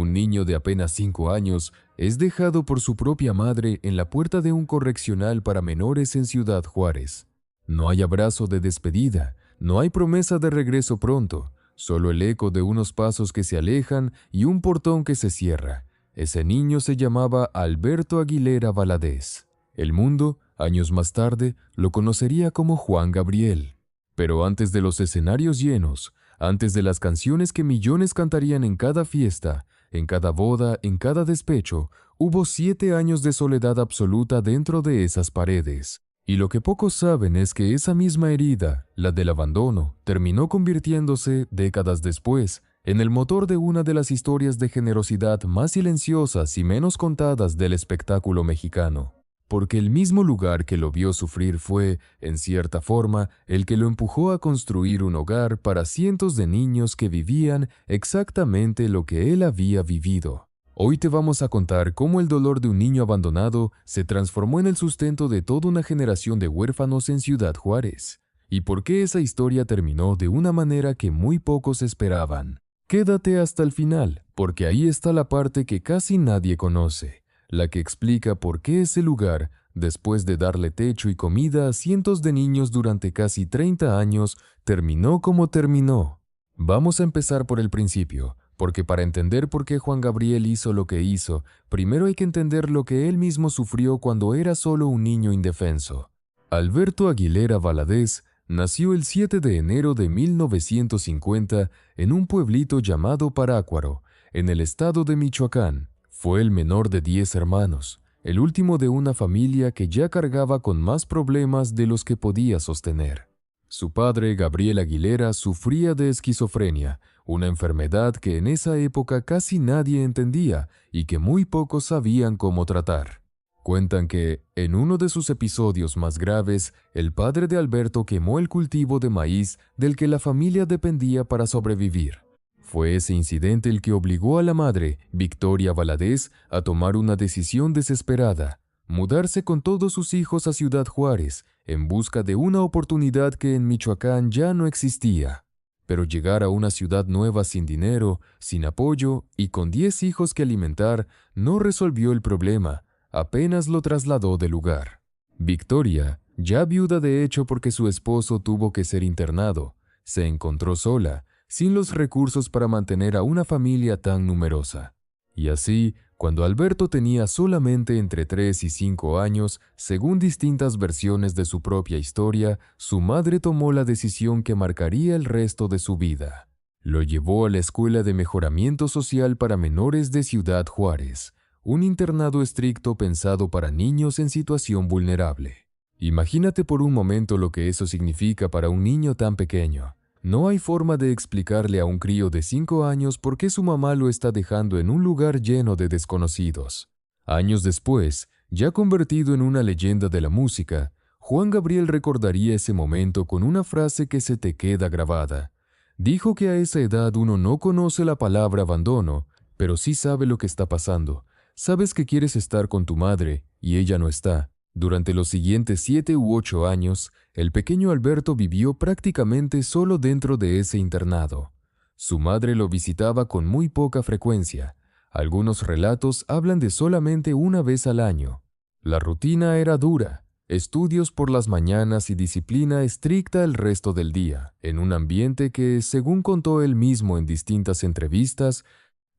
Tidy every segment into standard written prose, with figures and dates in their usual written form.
Un niño de apenas 5 años es dejado por su propia madre en la puerta de un correccional para menores en Ciudad Juárez. No hay abrazo de despedida, no hay promesa de regreso pronto, solo el eco de unos pasos que se alejan y un portón que se cierra. Ese niño se llamaba Alberto Aguilera Valadez. El mundo, años más tarde, lo conocería como Juan Gabriel. Pero antes de los escenarios llenos, antes de las canciones que millones cantarían en cada fiesta, en cada boda, en cada despecho, hubo 7 años de soledad absoluta dentro de esas paredes. Y lo que pocos saben es que esa misma herida, la del abandono, terminó convirtiéndose, décadas después, en el motor de una de las historias de generosidad más silenciosas y menos contadas del espectáculo mexicano. Porque el mismo lugar que lo vio sufrir fue, en cierta forma, el que lo empujó a construir un hogar para cientos de niños que vivían exactamente lo que él había vivido. Hoy te vamos a contar cómo el dolor de un niño abandonado se transformó en el sustento de toda una generación de huérfanos en Ciudad Juárez, y por qué esa historia terminó de una manera que muy pocos esperaban. Quédate hasta el final, porque ahí está la parte que casi nadie conoce, la que explica por qué ese lugar, después de darle techo y comida a cientos de niños durante casi 30 años, terminó como terminó. Vamos a empezar por el principio, porque para entender por qué Juan Gabriel hizo lo que hizo, primero hay que entender lo que él mismo sufrió cuando era solo un niño indefenso. Alberto Aguilera Valadez nació el 7 de enero de 1950 en un pueblito llamado Parácuaro, en el estado de Michoacán. Fue el menor de 10 hermanos, el último de una familia que ya cargaba con más problemas de los que podía sostener. Su padre, Gabriel Aguilera, sufría de esquizofrenia, una enfermedad que en esa época casi nadie entendía y que muy pocos sabían cómo tratar. Cuentan que, en uno de sus episodios más graves, el padre de Alberto quemó el cultivo de maíz del que la familia dependía para sobrevivir. Fue ese incidente el que obligó a la madre, Victoria Valadez, a tomar una decisión desesperada: mudarse con todos sus hijos a Ciudad Juárez, en busca de una oportunidad que en Michoacán ya no existía. Pero llegar a una ciudad nueva sin dinero, sin apoyo y con 10 hijos que alimentar no resolvió el problema, apenas lo trasladó de lugar. Victoria, ya viuda de hecho porque su esposo tuvo que ser internado, se encontró sola, sin los recursos para mantener a una familia tan numerosa. Y así, cuando Alberto tenía solamente entre 3 y 5 años, según distintas versiones de su propia historia, su madre tomó la decisión que marcaría el resto de su vida. Lo llevó a la Escuela de Mejoramiento Social para Menores de Ciudad Juárez, un internado estricto pensado para niños en situación vulnerable. Imagínate por un momento lo que eso significa para un niño tan pequeño. No hay forma de explicarle a un crío de 5 años por qué su mamá lo está dejando en un lugar lleno de desconocidos. Años después, ya convertido en una leyenda de la música, Juan Gabriel recordaría ese momento con una frase que se te queda grabada. Dijo que a esa edad uno no conoce la palabra abandono, pero sí sabe lo que está pasando. Sabes que quieres estar con tu madre y ella no está. Durante los siguientes 7 u 8 años, el pequeño Alberto vivió prácticamente solo dentro de ese internado. Su madre lo visitaba con muy poca frecuencia. Algunos relatos hablan de solamente una vez al año. La rutina era dura: estudios por las mañanas y disciplina estricta el resto del día, en un ambiente que, según contó él mismo en distintas entrevistas,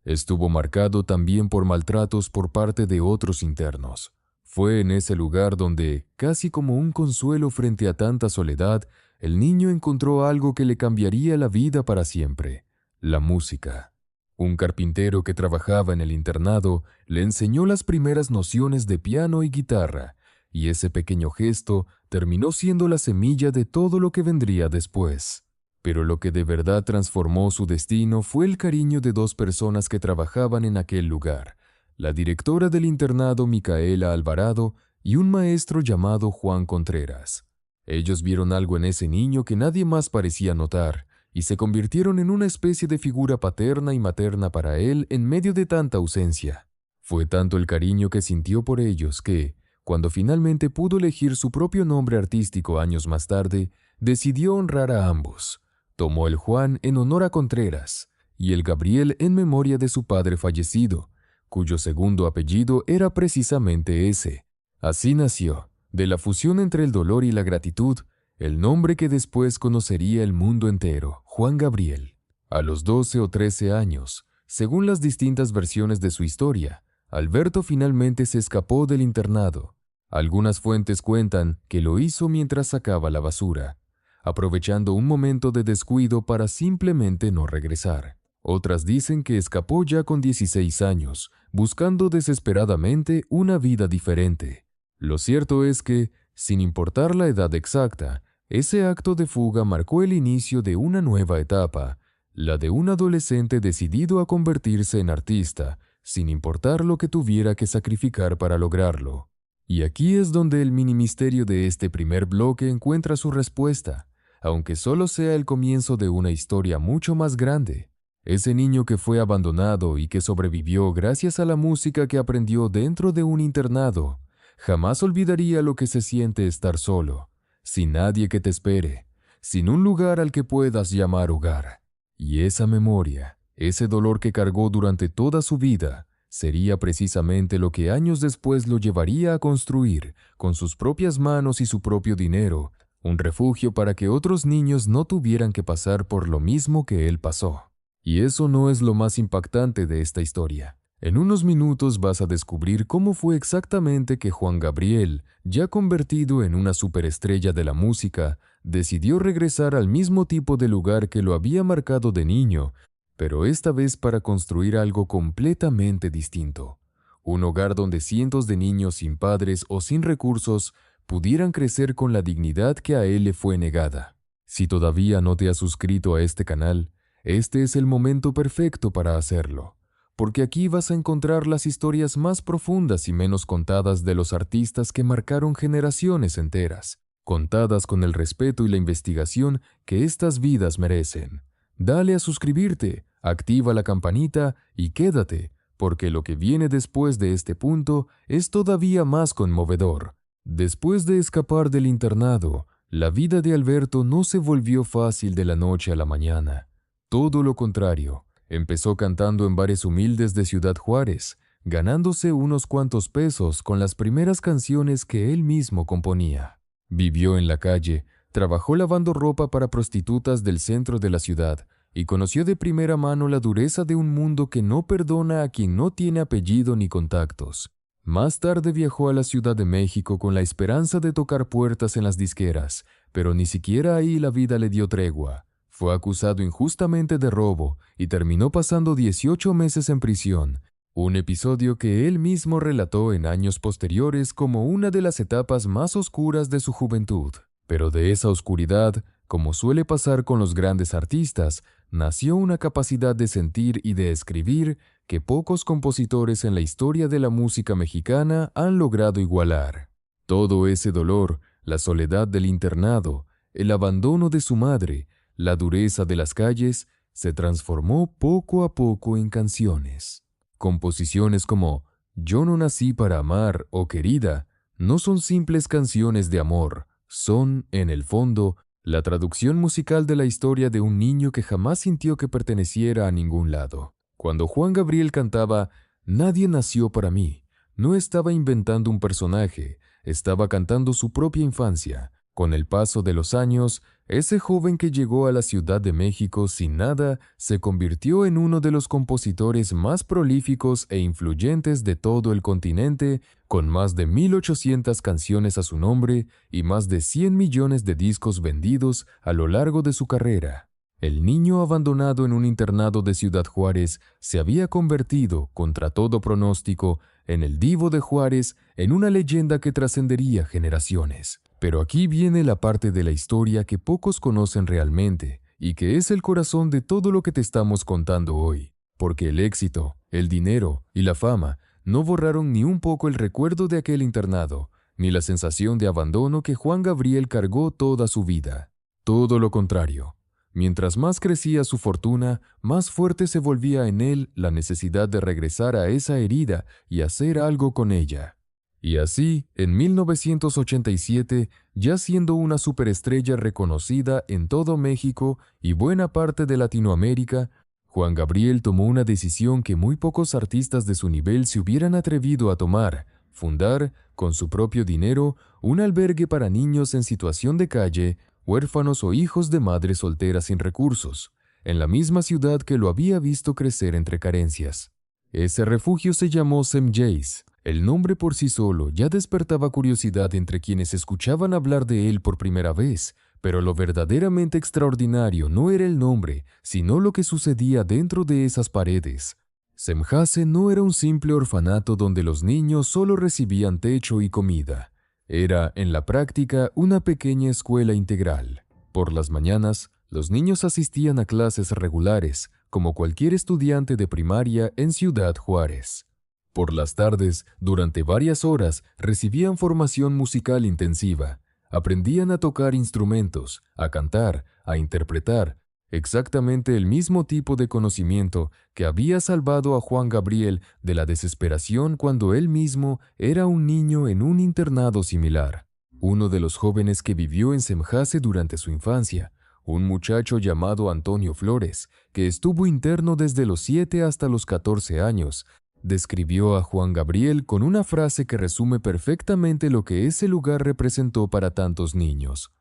estuvo marcado también por maltratos por parte de otros internos. Fue en ese lugar donde, casi como un consuelo frente a tanta soledad, el niño encontró algo que le cambiaría la vida para siempre: la música. Un carpintero que trabajaba en el internado le enseñó las primeras nociones de piano y guitarra, y ese pequeño gesto terminó siendo la semilla de todo lo que vendría después. Pero lo que de verdad transformó su destino fue el cariño de 2 personas que trabajaban en aquel lugar: la directora del internado, Micaela Alvarado, y un maestro llamado Juan Contreras. Ellos vieron algo en ese niño que nadie más parecía notar, y se convirtieron en una especie de figura paterna y materna para él en medio de tanta ausencia. Fue tanto el cariño que sintió por ellos que, cuando finalmente pudo elegir su propio nombre artístico años más tarde, decidió honrar a ambos. Tomó el Juan en honor a Contreras, y el Gabriel en memoria de su padre fallecido, cuyo segundo apellido era precisamente ese. Así nació, de la fusión entre el dolor y la gratitud, el nombre que después conocería el mundo entero, Juan Gabriel. A los 12 o 13 años, según las distintas versiones de su historia, Alberto finalmente se escapó del internado. Algunas fuentes cuentan que lo hizo mientras sacaba la basura, aprovechando un momento de descuido para simplemente no regresar. Otras dicen que escapó ya con 16 años, buscando desesperadamente una vida diferente. Lo cierto es que, sin importar la edad exacta, ese acto de fuga marcó el inicio de una nueva etapa, la de un adolescente decidido a convertirse en artista, sin importar lo que tuviera que sacrificar para lograrlo. Y aquí es donde el mini misterio de este primer bloque encuentra su respuesta, aunque solo sea el comienzo de una historia mucho más grande. Ese niño que fue abandonado y que sobrevivió gracias a la música que aprendió dentro de un internado, jamás olvidaría lo que se siente estar solo, sin nadie que te espere, sin un lugar al que puedas llamar hogar. Y esa memoria, ese dolor que cargó durante toda su vida, sería precisamente lo que años después lo llevaría a construir, con sus propias manos y su propio dinero, un refugio para que otros niños no tuvieran que pasar por lo mismo que él pasó. Y eso no es lo más impactante de esta historia. En unos minutos vas a descubrir cómo fue exactamente que Juan Gabriel, ya convertido en una superestrella de la música, decidió regresar al mismo tipo de lugar que lo había marcado de niño, pero esta vez para construir algo completamente distinto. Un hogar donde cientos de niños sin padres o sin recursos pudieran crecer con la dignidad que a él le fue negada. Si todavía no te has suscrito a este canal, este es el momento perfecto para hacerlo, porque aquí vas a encontrar las historias más profundas y menos contadas de los artistas que marcaron generaciones enteras, contadas con el respeto y la investigación que estas vidas merecen. Dale a suscribirte, activa la campanita y quédate, porque lo que viene después de este punto es todavía más conmovedor. Después de escapar del internado, la vida de Alberto no se volvió fácil de la noche a la mañana. Todo lo contrario, empezó cantando en bares humildes de Ciudad Juárez, ganándose unos cuantos pesos con las primeras canciones que él mismo componía. Vivió en la calle, trabajó lavando ropa para prostitutas del centro de la ciudad y conoció de primera mano la dureza de un mundo que no perdona a quien no tiene apellido ni contactos. Más tarde viajó a la Ciudad de México con la esperanza de tocar puertas en las disqueras, pero ni siquiera ahí la vida le dio tregua. Fue acusado injustamente de robo y terminó pasando 18 meses en prisión, un episodio que él mismo relató en años posteriores como una de las etapas más oscuras de su juventud. Pero de esa oscuridad, como suele pasar con los grandes artistas, nació una capacidad de sentir y de escribir que pocos compositores en la historia de la música mexicana han logrado igualar. Todo ese dolor, la soledad del internado, el abandono de su madre, la dureza de las calles, se transformó poco a poco en canciones. Composiciones como Yo no nací para amar o Querida no son simples canciones de amor, son, en el fondo, la traducción musical de la historia de un niño que jamás sintió que perteneciera a ningún lado. Cuando Juan Gabriel cantaba Nadie nació para mí, no estaba inventando un personaje, estaba cantando su propia infancia. Con el paso de los años, ese joven que llegó a la Ciudad de México sin nada se convirtió en uno de los compositores más prolíficos e influyentes de todo el continente, con más de 1,800 canciones a su nombre y más de 100 millones de discos vendidos a lo largo de su carrera. El niño abandonado en un internado de Ciudad Juárez se había convertido, contra todo pronóstico, en el Divo de Juárez, en una leyenda que trascendería generaciones. Pero aquí viene la parte de la historia que pocos conocen realmente y que es el corazón de todo lo que te estamos contando hoy, porque el éxito, el dinero y la fama no borraron ni un poco el recuerdo de aquel internado, ni la sensación de abandono que Juan Gabriel cargó toda su vida. Todo lo contrario. Mientras más crecía su fortuna, más fuerte se volvía en él la necesidad de regresar a esa herida y hacer algo con ella. Y así, en 1987, ya siendo una superestrella reconocida en todo México y buena parte de Latinoamérica, Juan Gabriel tomó una decisión que muy pocos artistas de su nivel se hubieran atrevido a tomar: fundar, con su propio dinero, un albergue para niños en situación de calle, huérfanos o hijos de madres solteras sin recursos, en la misma ciudad que lo había visto crecer entre carencias. Ese refugio se llamó St. Jays. El nombre por sí solo ya despertaba curiosidad entre quienes escuchaban hablar de él por primera vez, pero lo verdaderamente extraordinario no era el nombre, sino lo que sucedía dentro de esas paredes. Semjase no era un simple orfanato donde los niños solo recibían techo y comida. Era, en la práctica, una pequeña escuela integral. Por las mañanas, los niños asistían a clases regulares, como cualquier estudiante de primaria en Ciudad Juárez. Por las tardes, durante varias horas, recibían formación musical intensiva. Aprendían a tocar instrumentos, a cantar, a interpretar, exactamente el mismo tipo de conocimiento que había salvado a Juan Gabriel de la desesperación cuando él mismo era un niño en un internado similar. Uno de los jóvenes que vivió en Semjase durante su infancia, un muchacho llamado Antonio Flores, que estuvo interno desde los 7 hasta los 14 años, describió a Juan Gabriel con una frase que resume perfectamente lo que ese lugar representó para tantos niños.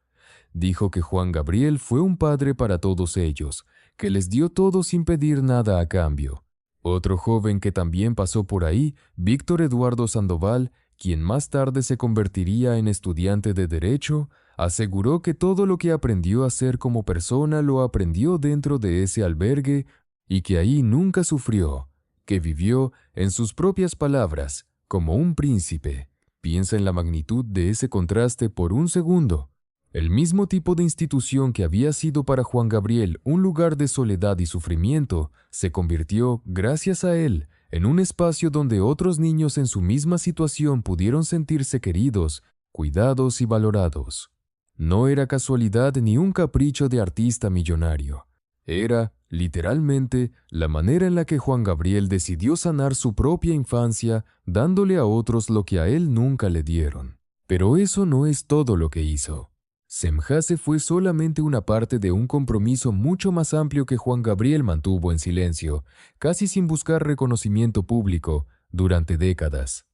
Dijo que Juan Gabriel fue un padre para todos ellos, que les dio todo sin pedir nada a cambio. Otro joven que también pasó por ahí, Víctor Eduardo Sandoval, quien más tarde se convertiría en estudiante de Derecho, aseguró que todo lo que aprendió a ser como persona lo aprendió dentro de ese albergue y que ahí nunca sufrió, que vivió, en sus propias palabras, como un príncipe. Piensa en la magnitud de ese contraste por un segundo. El mismo tipo de institución que había sido para Juan Gabriel un lugar de soledad y sufrimiento, se convirtió, gracias a él, en un espacio donde otros niños en su misma situación pudieron sentirse queridos, cuidados y valorados. No era casualidad ni un capricho de artista millonario. Era, literalmente, la manera en la que Juan Gabriel decidió sanar su propia infancia, dándole a otros lo que a él nunca le dieron. Pero eso no es todo lo que hizo. Semjase fue solamente una parte de un compromiso mucho más amplio que Juan Gabriel mantuvo en silencio, casi sin buscar reconocimiento público, durante décadas.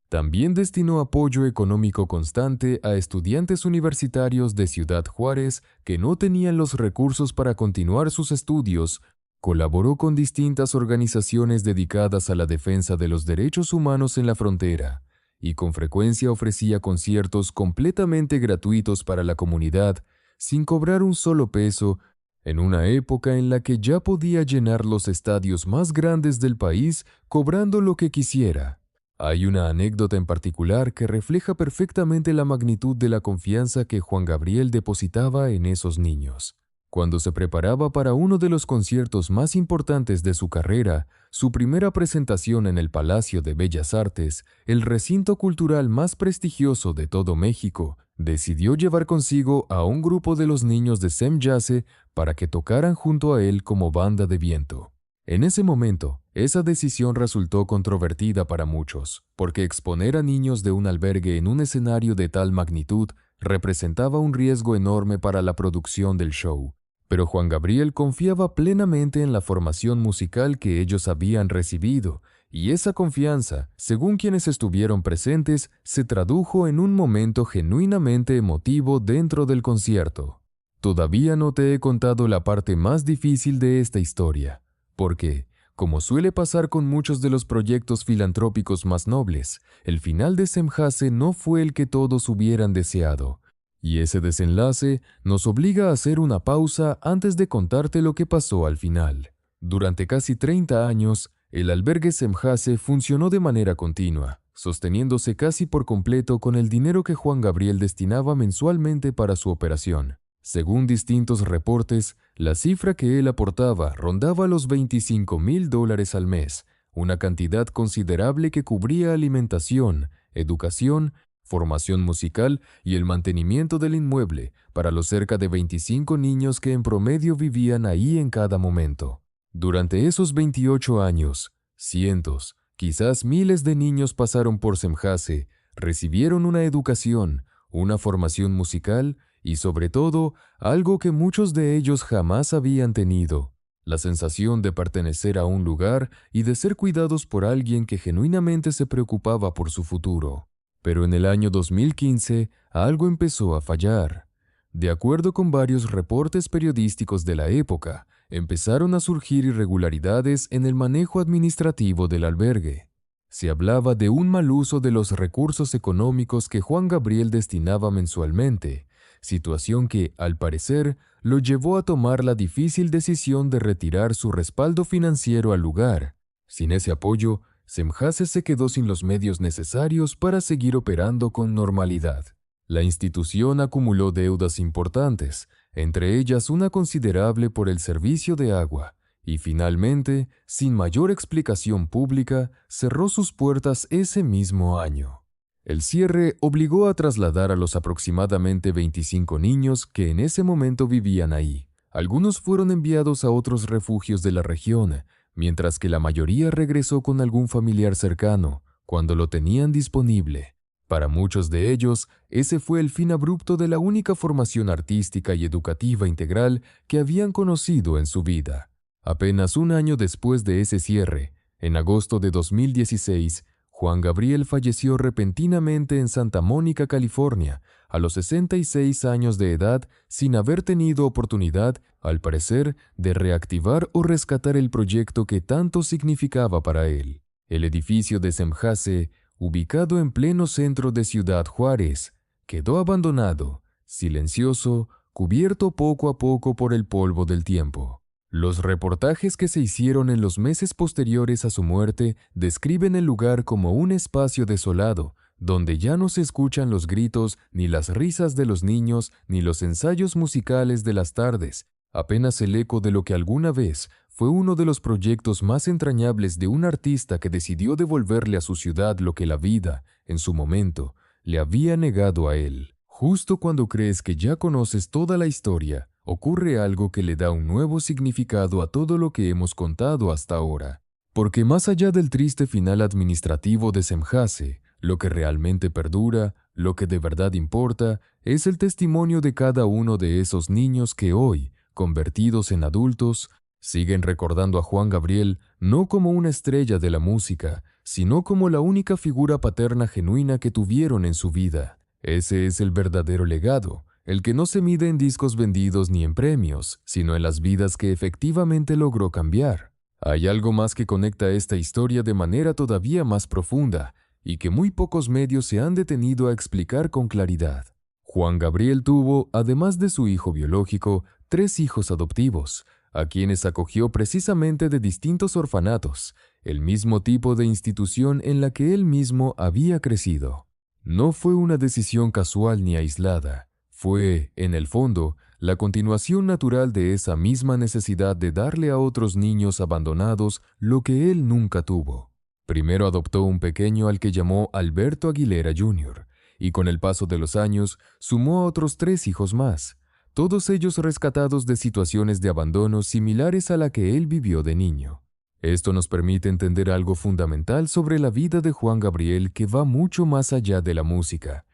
También destinó apoyo económico constante a estudiantes universitarios de Ciudad Juárez que no tenían los recursos para continuar sus estudios, colaboró con distintas organizaciones dedicadas a la defensa de los derechos humanos en la frontera, y con frecuencia ofrecía conciertos completamente gratuitos para la comunidad, sin cobrar un solo peso, en una época en la que ya podía llenar los estadios más grandes del país cobrando lo que quisiera. Hay una anécdota en particular que refleja perfectamente la magnitud de la confianza que Juan Gabriel depositaba en esos niños. Cuando se preparaba para uno de los conciertos más importantes de su carrera, su primera presentación en el Palacio de Bellas Artes, el recinto cultural más prestigioso de todo México, decidió llevar consigo a un grupo de los niños de Semjase para que tocaran junto a él como banda de viento. En ese momento, esa decisión resultó controvertida para muchos, porque exponer a niños de un albergue en un escenario de tal magnitud representaba un riesgo enorme para la producción del show. Pero Juan Gabriel confiaba plenamente en la formación musical que ellos habían recibido, y esa confianza, según quienes estuvieron presentes, se tradujo en un momento genuinamente emotivo dentro del concierto. Todavía no te he contado la parte más difícil de esta historia, porque, como suele pasar con muchos de los proyectos filantrópicos más nobles, el final de Semjase no fue el que todos hubieran deseado. Y ese desenlace nos obliga a hacer una pausa antes de contarte lo que pasó al final. Durante casi 30 años, el albergue Semjase funcionó de manera continua, sosteniéndose casi por completo con el dinero que Juan Gabriel destinaba mensualmente para su operación. Según distintos reportes, la cifra que él aportaba rondaba los $25,000 al mes, una cantidad considerable que cubría alimentación, educación, formación musical y el mantenimiento del inmueble para los cerca de 25 niños que en promedio vivían ahí en cada momento. Durante esos 28 años, cientos, quizás miles de niños pasaron por Semjase, recibieron una educación, una formación musical y, sobre todo, algo que muchos de ellos jamás habían tenido: la sensación de pertenecer a un lugar y de ser cuidados por alguien que genuinamente se preocupaba por su futuro. Pero en el año 2015, algo empezó a fallar. De acuerdo con varios reportes periodísticos de la época, empezaron a surgir irregularidades en el manejo administrativo del albergue. Se hablaba de un mal uso de los recursos económicos que Juan Gabriel destinaba mensualmente, situación que, al parecer, lo llevó a tomar la difícil decisión de retirar su respaldo financiero al lugar. Sin ese apoyo, Semjase se quedó sin los medios necesarios para seguir operando con normalidad. La institución acumuló deudas importantes, entre ellas una considerable por el servicio de agua, y finalmente, sin mayor explicación pública, cerró sus puertas ese mismo año. El cierre obligó a trasladar a los aproximadamente 25 niños que en ese momento vivían ahí. Algunos fueron enviados a otros refugios de la región, mientras que la mayoría regresó con algún familiar cercano, cuando lo tenían disponible. Para muchos de ellos, ese fue el fin abrupto de la única formación artística y educativa integral que habían conocido en su vida. Apenas un año después de ese cierre, en agosto de 2016, Juan Gabriel falleció repentinamente en Santa Mónica, California, a los 66 años de edad, sin haber tenido oportunidad, al parecer, de reactivar o rescatar el proyecto que tanto significaba para él. El edificio de Semjase, ubicado en pleno centro de Ciudad Juárez, quedó abandonado, silencioso, cubierto poco a poco por el polvo del tiempo. Los reportajes que se hicieron en los meses posteriores a su muerte describen el lugar como un espacio desolado, donde ya no se escuchan los gritos, ni las risas de los niños, ni los ensayos musicales de las tardes, apenas el eco de lo que alguna vez fue uno de los proyectos más entrañables de un artista que decidió devolverle a su ciudad lo que la vida, en su momento, le había negado a él. Justo cuando crees que ya conoces toda la historia, ocurre algo que le da un nuevo significado a todo lo que hemos contado hasta ahora. Porque más allá del triste final administrativo de Semjase, lo que realmente perdura, lo que de verdad importa, es el testimonio de cada uno de esos niños que hoy, convertidos en adultos, siguen recordando a Juan Gabriel no como una estrella de la música, sino como la única figura paterna genuina que tuvieron en su vida. Ese es el verdadero legado, el que no se mide en discos vendidos ni en premios, sino en las vidas que efectivamente logró cambiar. Hay algo más que conecta esta historia de manera todavía más profunda y que muy pocos medios se han detenido a explicar con claridad. Juan Gabriel tuvo, además de su hijo biológico, 3 hijos adoptivos, a quienes acogió precisamente de distintos orfanatos, el mismo tipo de institución en la que él mismo había crecido. No fue una decisión casual ni aislada. Fue, en el fondo, la continuación natural de esa misma necesidad de darle a otros niños abandonados lo que él nunca tuvo. Primero adoptó un pequeño al que llamó Alberto Aguilera Jr., y con el paso de los años sumó a otros 3 hijos más, todos ellos rescatados de situaciones de abandono similares a la que él vivió de niño. Esto nos permite entender algo fundamental sobre la vida de Juan Gabriel que va mucho más allá de la música.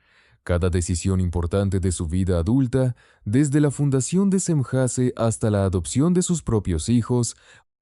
Cada decisión importante de su vida adulta, desde la fundación de Semjase hasta la adopción de sus propios hijos,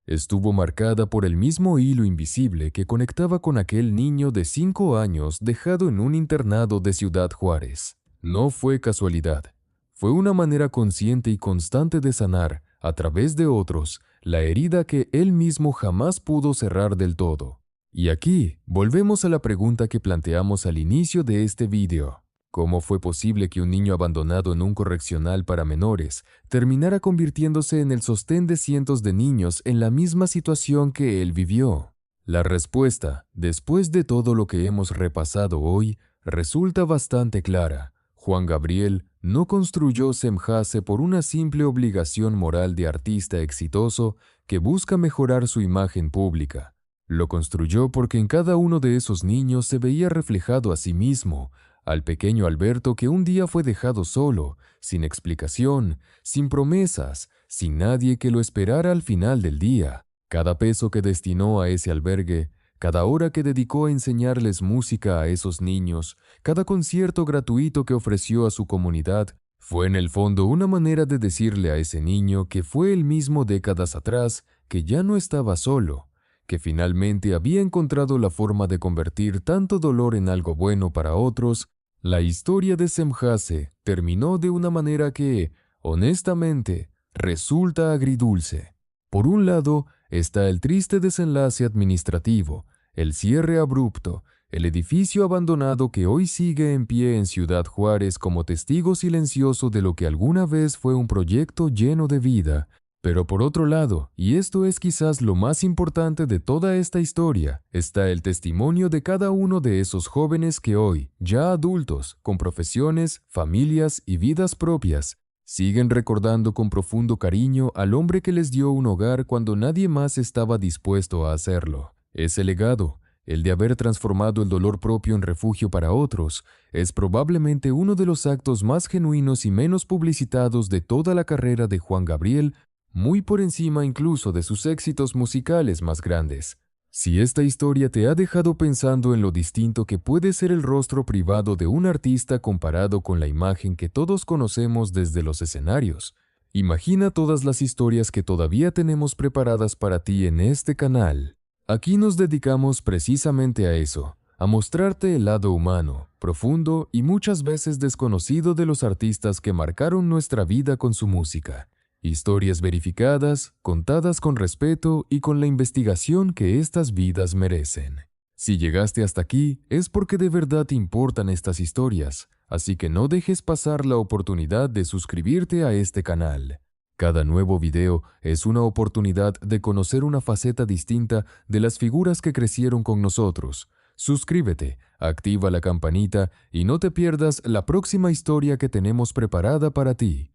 estuvo marcada por el mismo hilo invisible que conectaba con aquel niño de 5 años dejado en un internado de Ciudad Juárez. No fue casualidad. Fue una manera consciente y constante de sanar, a través de otros, la herida que él mismo jamás pudo cerrar del todo. Y aquí, volvemos a la pregunta que planteamos al inicio de este video. ¿Cómo fue posible que un niño abandonado en un correccional para menores terminara convirtiéndose en el sostén de cientos de niños en la misma situación que él vivió? La respuesta, después de todo lo que hemos repasado hoy, resulta bastante clara. Juan Gabriel no construyó Semjase por una simple obligación moral de artista exitoso que busca mejorar su imagen pública. Lo construyó porque en cada uno de esos niños se veía reflejado a sí mismo, al pequeño Alberto que un día fue dejado solo, sin explicación, sin promesas, sin nadie que lo esperara al final del día. Cada peso que destinó a ese albergue, cada hora que dedicó a enseñarles música a esos niños, cada concierto gratuito que ofreció a su comunidad, Fue en el fondo una manera de decirle a ese niño que fue el mismo décadas atrás, que ya no estaba solo, que finalmente había encontrado la forma de convertir tanto dolor en algo bueno para otros. La historia de Semjase terminó de una manera que, honestamente, resulta agridulce. Por un lado, está el triste desenlace administrativo, el cierre abrupto, el edificio abandonado que hoy sigue en pie en Ciudad Juárez como testigo silencioso de lo que alguna vez fue un proyecto lleno de vida. Pero por otro lado, y esto es quizás lo más importante de toda esta historia, está el testimonio de cada uno de esos jóvenes que hoy, ya adultos, con profesiones, familias y vidas propias, siguen recordando con profundo cariño al hombre que les dio un hogar cuando nadie más estaba dispuesto a hacerlo. Ese legado, el de haber transformado el dolor propio en refugio para otros, es probablemente uno de los actos más genuinos y menos publicitados de toda la carrera de Juan Gabriel, muy por encima incluso de sus éxitos musicales más grandes. Si esta historia te ha dejado pensando en lo distinto que puede ser el rostro privado de un artista comparado con la imagen que todos conocemos desde los escenarios, imagina todas las historias que todavía tenemos preparadas para ti en este canal. Aquí nos dedicamos precisamente a eso, a mostrarte el lado humano, profundo y muchas veces desconocido de los artistas que marcaron nuestra vida con su música. Historias verificadas, contadas con respeto y con la investigación que estas vidas merecen. Si llegaste hasta aquí, es porque de verdad te importan estas historias, así que no dejes pasar la oportunidad de suscribirte a este canal. Cada nuevo video es una oportunidad de conocer una faceta distinta de las figuras que crecieron con nosotros. Suscríbete, activa la campanita y no te pierdas la próxima historia que tenemos preparada para ti.